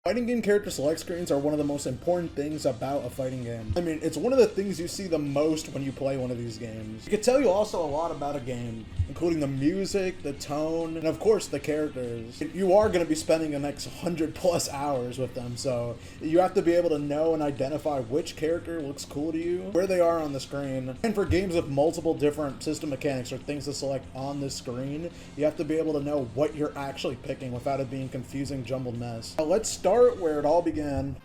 Fighting game character select screens are one of the most important things about a fighting game. I mean, it's one of the things you see the most when you play one of these games. It can tell you also a lot about a game, including the music, the tone, and of course the characters. You are going to be spending the next 100+ hours with them, so you have to be able to know and identify which character looks cool to you, where they are on the screen. And for games with multiple different system mechanics or things to select on the screen, you have to be able to know what you're actually picking without it being confusing, jumbled mess. Now, let's start where it all began.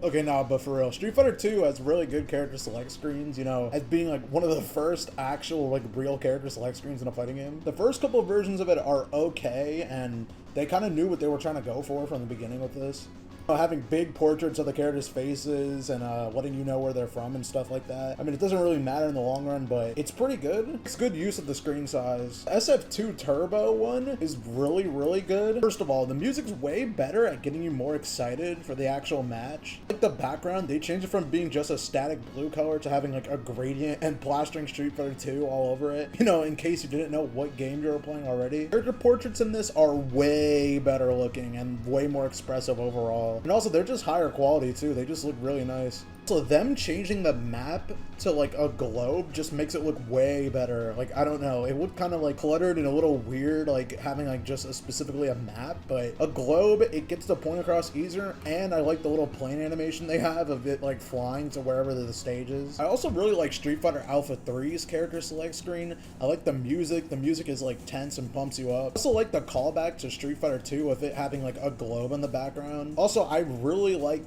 Okay, nah, but for real, Street Fighter 2 has really good character select screens, you know, as being like one of the first actual like real character select screens in a fighting game. The first couple of versions of it are okay, and they kind of knew what they were trying to go for from the beginning with this. Having big portraits of the characters' faces and letting you know where they're from and stuff like that. I mean, it doesn't really matter in the long run, but it's pretty good. It's good use of the screen size. SF2 Turbo one is really, really good. First of all, the music's way better at getting you more excited for the actual match. Like the background, they changed it from being just a static blue color to having like a gradient and plastering Street Fighter 2 all over it. You know, in case you didn't know what game you were playing already. Character portraits in this are way better looking and way more expressive overall. And also, they're just higher quality too. They just look really nice. So them changing the map to like a globe just makes it look way better. Like, I don't know, it looked kind of like cluttered and a little weird, like having like just specifically a map, but a globe, it gets the point across easier. And I like the little plane animation they have of it like flying to wherever the stage is. I also really like Street Fighter Alpha 3's character select screen. I like the music. The music is like tense and pumps you up. I also like the callback to Street Fighter 2 with it having like a globe in the background. Also, I really like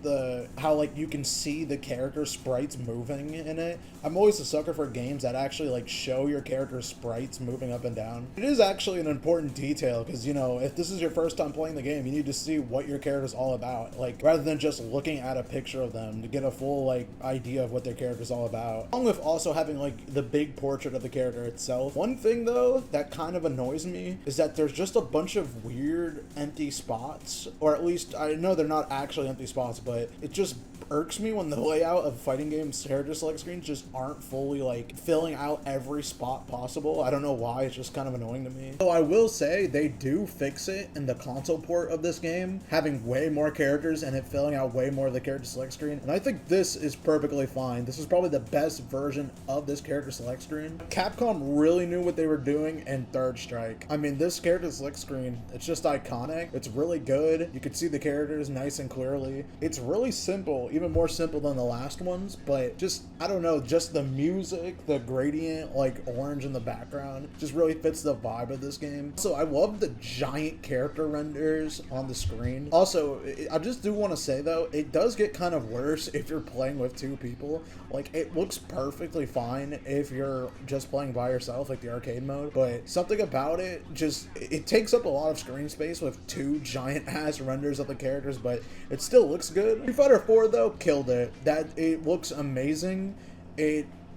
how like you can see the character sprites moving in it. I'm always a sucker for games that actually like show your character sprites moving up and down. It is actually an important detail because, you know, if this is your first time playing the game, you need to see what your character's all about, like rather than just looking at a picture of them to get a full like idea of what their character's all about, along with also having like the big portrait of the character itself. One thing though that kind of annoys me is that there's just a bunch of weird empty spots, or at least I know they're not actually empty spots, but it just irks me when the layout of fighting games character select screens just aren't fully like filling out every spot possible. I don't know why, it's just kind of annoying to me. So I will say they do fix it in the console port of this game, having way more characters and it filling out way more of the character select screen, and I think this is perfectly fine. This is probably the best version of this character select screen. Capcom really knew what they were doing in Third Strike. I mean, this character select screen, it's just iconic. It's really good. You can see the characters nice and clearly. It's really simple, even more simple than the last ones, but just, I don't know, just the music, the gradient, like orange in the background, just really fits the vibe of this game. So I love the giant character renders on the screen. Also, I just do want to say though, it does get kind of worse if you're playing with two people. Like, it looks perfectly fine if you're just playing by yourself, like the arcade mode, but something about it just, it takes up a lot of screen space with two giant ass renders of the characters, but it still looks good. Street Fighter 4 though killed it. It looks amazing.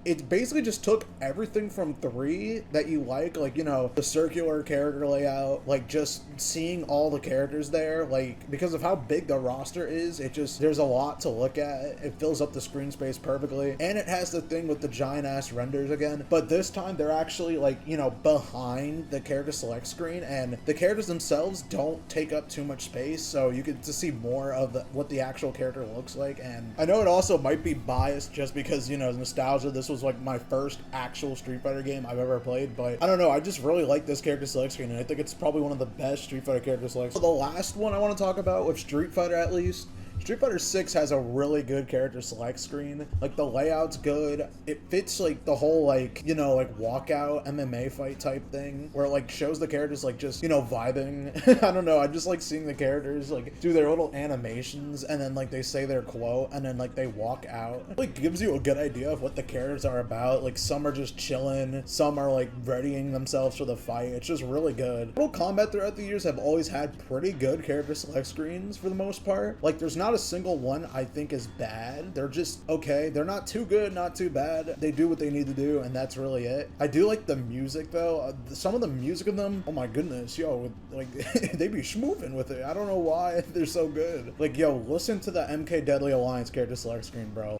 It basically just took everything from 3 that you like, you know, the circular character layout, like just seeing all the characters there, like because of how big the roster is, it just, there's a lot to look at. It fills up the screen space perfectly, and it has the thing with the giant ass renders again, but this time they're actually like, you know, behind the character select screen, and the characters themselves don't take up too much space, so you get to see more of what the actual character looks like. And I know it also might be biased just because, you know, nostalgia, this was like my first actual Street Fighter game I've ever played, but I don't know, I just really like this character select screen, and I think it's probably one of the best Street Fighter character selects. So the last one I want to talk about with Street Fighter, at least, Street Fighter 6 has a really good character select screen. Like, the layout's good. It fits, like, the whole, like, you know, like, walkout MMA fight type thing, where it, like, shows the characters, like, just, you know, vibing. I don't know, I just like seeing the characters, like, do their little animations, and then, like, they say their quote, and then, like, they walk out. It, like, gives you a good idea of what the characters are about. Like, some are just chilling, some are, like, readying themselves for the fight. It's just really good. Mortal Kombat throughout the years have always had pretty good character select screens, for the most part. Like, there's not a single one I think is bad. They're just okay. They're not too good, not too bad. They do what they need to do, and that's really it. I do like the music though. Some of the music of them, oh my goodness, yo, like they be schmoovin' with it. I don't know why they're so good. Like, yo, listen to the MK Deadly Alliance character select screen, bro.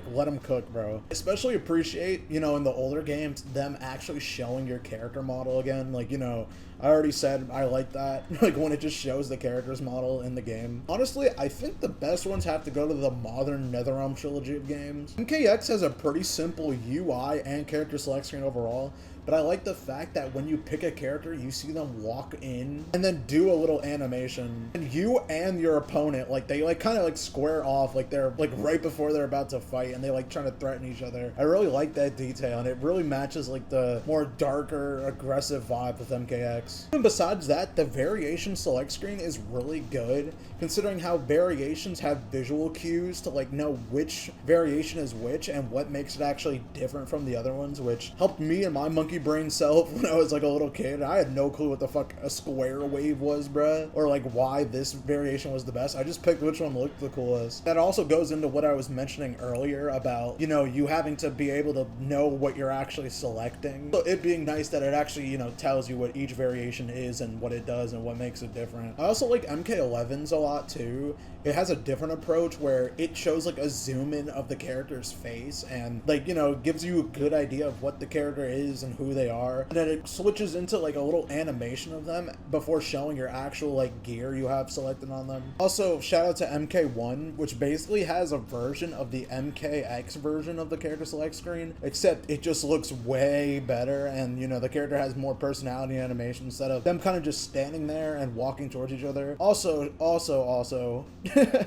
like, let them cook, bro. Especially appreciate, you know, in the older games, them actually showing your character model again. Like, you know, I already said I like that, like when it just shows the character's model in the game. Honestly, I think the best ones have to go to the modern NetherRealm trilogy of games. MKX has a pretty simple UI and character select screen overall, but I like the fact that when you pick a character, you see them walk in and then do a little animation. And you and your opponent, like, they, like, kind of, like, square off, like, they're, like, right before they're about to fight, and they, like, trying to threaten each other. I really like that detail, and it really matches, like, the more darker, aggressive vibe with MKX. And besides that, the variation select screen is really good, considering how variations have visual cues to, like, know which variation is which and what makes it actually different from the other ones, which helped me and my monkey brain self when I was like a little kid. I had no clue what the fuck a square wave was, bruh, or like why this variation was the best. I just picked which one looked the coolest. That also goes into what I was mentioning earlier about, you know, you having to be able to know what you're actually selecting. So it being nice that it actually, you know, tells you what each variation is and what it does and what makes it different. I also like MK11's a lot too. It has a different approach where it shows like a zoom in of the character's face and, like, you know, gives you a good idea of what the character is and who they are. And then it switches into like a little animation of them before showing your actual like gear you have selected on them. Also, shout out to MK1, which basically has a version of the MKX version of the character select screen, except it just looks way better, and, you know, the character has more personality and animation instead of them kind of just standing there and walking towards each other. Also,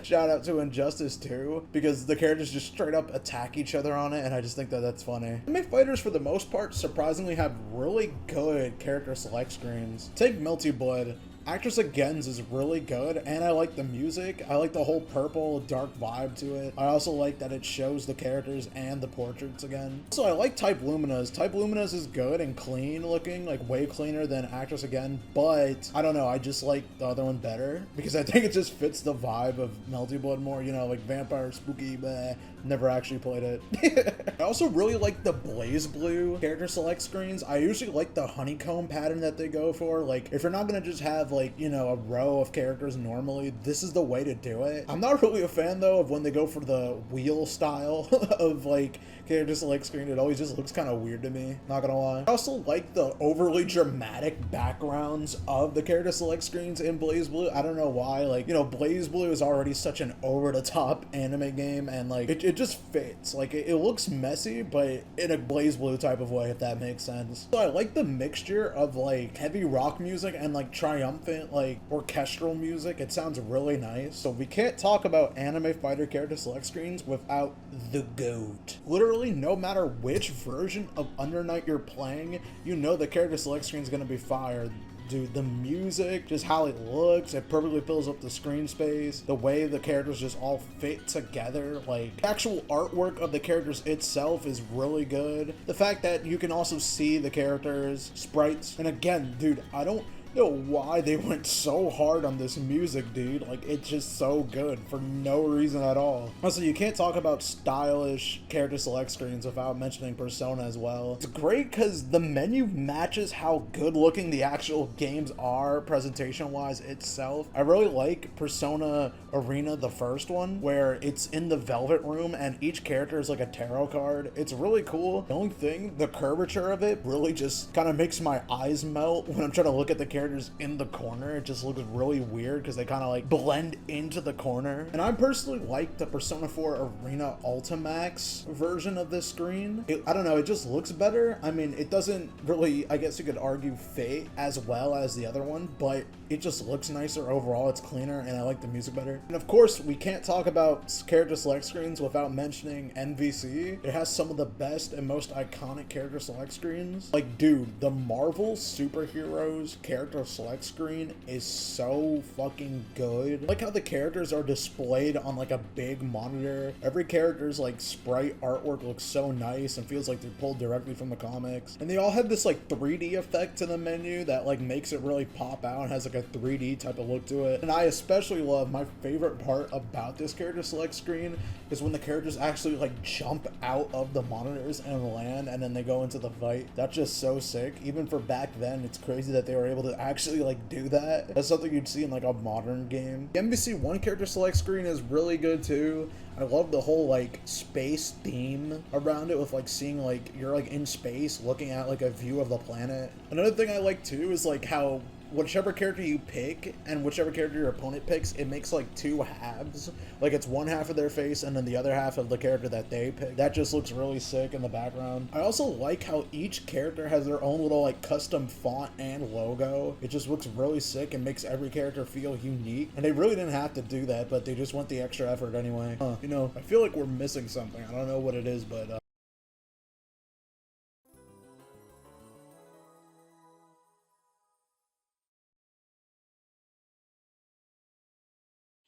shout out to Injustice 2, because the characters just straight up attack each other on it, and I just think that that's funny. Anime fighters, for the most part, surprisingly have really good character select screens. Take Melty Blood. Actress Again's is really good, and I like the music. I like the whole purple, dark vibe to it. I also like that it shows the characters and the portraits again. So I like Type Lumina's. Type Lumina's is good and clean looking, like way cleaner than Actress Again, but I don't know, I just like the other one better, because I think it just fits the vibe of Melty Blood more, you know, like vampire, spooky, bleh. Never actually played it. I also really like the Blaze Blue character select screens. I usually like the honeycomb pattern that they go for. Like, if you're not gonna just have, like, you know, a row of characters normally, this is the way to do it. I'm not really a fan though of when they go for the wheel style of like character select screen. It always just looks kind of weird to me, not gonna lie. I also like the overly dramatic backgrounds of the character select screens in Blaze Blue. I don't know why, like, you know, Blaze Blue is already such an over the top anime game, and like it just fits. Like, it looks messy, but in a Blaze Blue type of way, if that makes sense. So I like the mixture of like heavy rock music and like triumphant like orchestral music. It sounds really nice. So we can't talk about anime fighter character select screens without the GOAT. Literally, no matter which version of Under Night you're playing, you know the character select screen is gonna be fire. Dude, the music, just how it looks, it perfectly fills up the screen space. The way the characters just all fit together, like, the actual artwork of the characters itself is really good. The fact that you can also see the characters, sprites, and again, dude, I don't know why they went so hard on this music, dude. Like, it's just so good for no reason at all. Also, you can't talk about stylish character select screens without mentioning Persona as well. It's great because the menu matches how good looking the actual games are presentation wise itself. I really like Persona Arena, the first one, where it's in the Velvet Room and each character is like a tarot card. It's really cool. The only thing, the curvature of it really just kind of makes my eyes melt when I'm trying to look at the characters in the corner. It just looks really weird because they kind of like blend into the corner. And I personally like the Persona 4 Arena Ultimax version of this screen. I don't know, it just looks better. I mean, it doesn't really, I guess you could argue, fit as well as the other one, but it just looks nicer overall. It's cleaner and I like the music better. And of course, we can't talk about character select screens without mentioning NVC. It has some of the best and most iconic character select screens. Like, dude, the Marvel superheroes character select screen is so fucking good. I like how the characters are displayed on like a big monitor. Every character's like sprite artwork looks so nice and feels like they're pulled directly from the comics. And they all have this like 3D effect to the menu that like makes it really pop out and has like a 3D type of look to it. And I especially love, my favorite part about this character select screen is when the characters actually like jump out of the monitors and land and then they go into the fight. That's just so sick. Even for back then, it's crazy that they were able to actually like do that. That's something you'd see in like a modern game. The MVC 1 character select screen is really good too. I love the whole like space theme around it with like seeing like you're like in space looking at like a view of the planet. Another thing I like too is like how whichever character you pick and whichever character your opponent picks, it makes like two halves. Like it's one half of their face and then the other half of the character that they pick. That just looks really sick in the background. I also like how each character has their own little like custom font and logo. It just looks really sick and makes every character feel unique. And they really didn't have to do that, but they just went the extra effort anyway. You know, I feel like we're missing something. I don't know what it is, but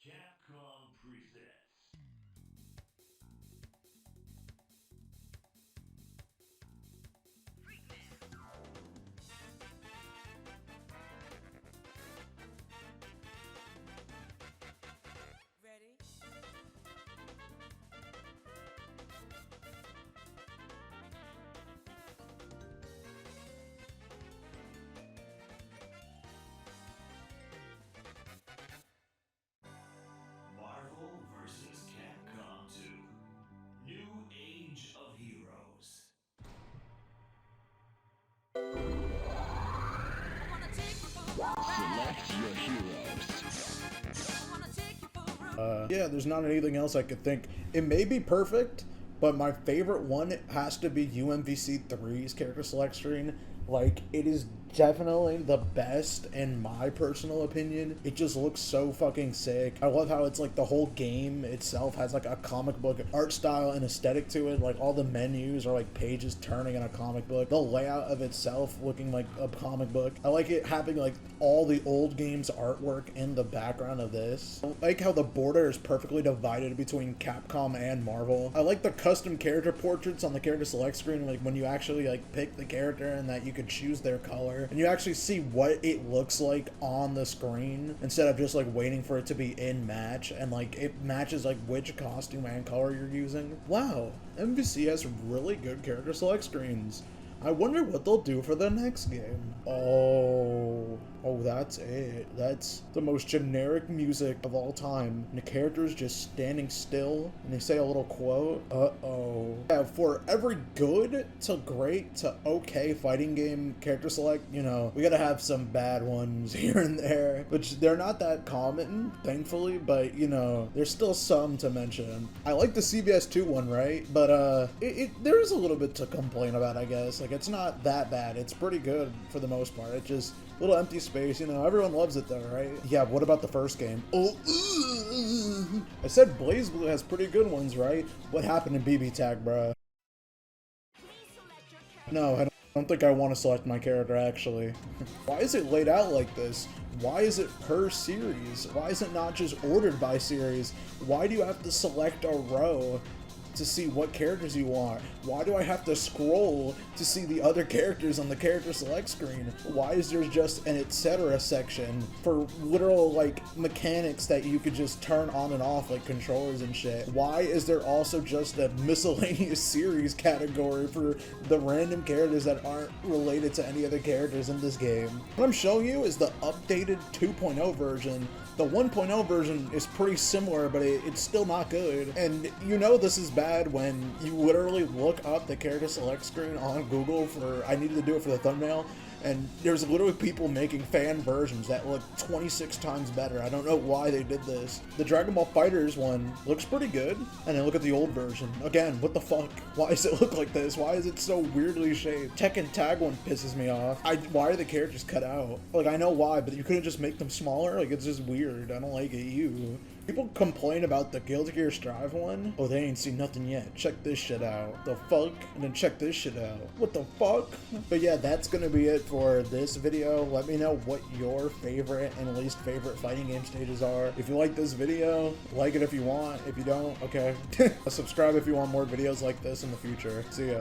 Capcom presents. Ready? Marvel vs. Capcom 2. New Age of Heroes. Select your heroes. yeah, there's not anything else I could think. It may be perfect, but my favorite one has to be UMVC 3's character select screen. Like, it is definitely the best in my personal opinion. It just looks so fucking sick. I love how it's like the whole game itself has like a comic book art style and aesthetic to it. Like all the menus are like pages turning in a comic book. The layout of itself looking like a comic book. I like it having like all the old games artwork in the background of this. I like how the border is perfectly divided between Capcom and Marvel. I like the custom character portraits on the character select screen, like when you actually like pick the character and that you could choose their color and you actually see what it looks like on the screen instead of just like waiting for it to be in match, and like it matches like which costume and color you're using. Wow, MVC has really good character select screens. I wonder what they'll do for the next game. Oh, that's it. That's the most generic music of all time. And the character's just standing still and they say a little quote. Uh-oh. Yeah, for every good to great to okay fighting game character select, you know, we gotta have some bad ones here and there, which they're not that common, thankfully, but you know, there's still some to mention. I like the CVS 2 one, right? But there is a little bit to complain about, I guess. Like, it's not that bad. It's pretty good for the most part. It just a little empty space, you know. Everyone loves it though, right? Yeah, what about the first game? Oh, I said BlazBlue has pretty good ones, right? What happened in BB Tag, bruh? No, I don't think I want to select my character, actually. Why is it laid out like this? Why is it per series? Why is it not just ordered by series? Why do you have to select a row to see what characters you want? Why do I have to scroll to see the other characters on the character select screen? Why is there just an etc section for literal like mechanics that you could just turn on and off like controllers and shit? Why is there also just a miscellaneous series category for the random characters that aren't related to any other characters in this game? What I'm showing you is the updated 2.0 version. The 1.0 version is pretty similar, but it's still not good. And you know this is bad when you literally look up the character select screen on Google for, I needed to do it for the thumbnail, and there's literally people making fan versions that look 26 times better. I don't know why they did this. The Dragon Ball FighterZ one looks pretty good, and then look at the old version. Again, what the fuck? Why does it look like this? Why is it so weirdly shaped? Tekken Tag one pisses me off. Why are the characters cut out? Like, I know why, but you couldn't just make them smaller? Like, it's just weird. I don't like it. People complain about the Guilty Gear Strive one. Oh, they ain't seen nothing yet. Check this shit out. The fuck? And then check this shit out. What the fuck? But yeah, that's gonna be it for this video. Let me know what your favorite and least favorite fighting game stages are. If you like this video, like it if you want. If you don't, okay. Subscribe if you want more videos like this in the future. See ya.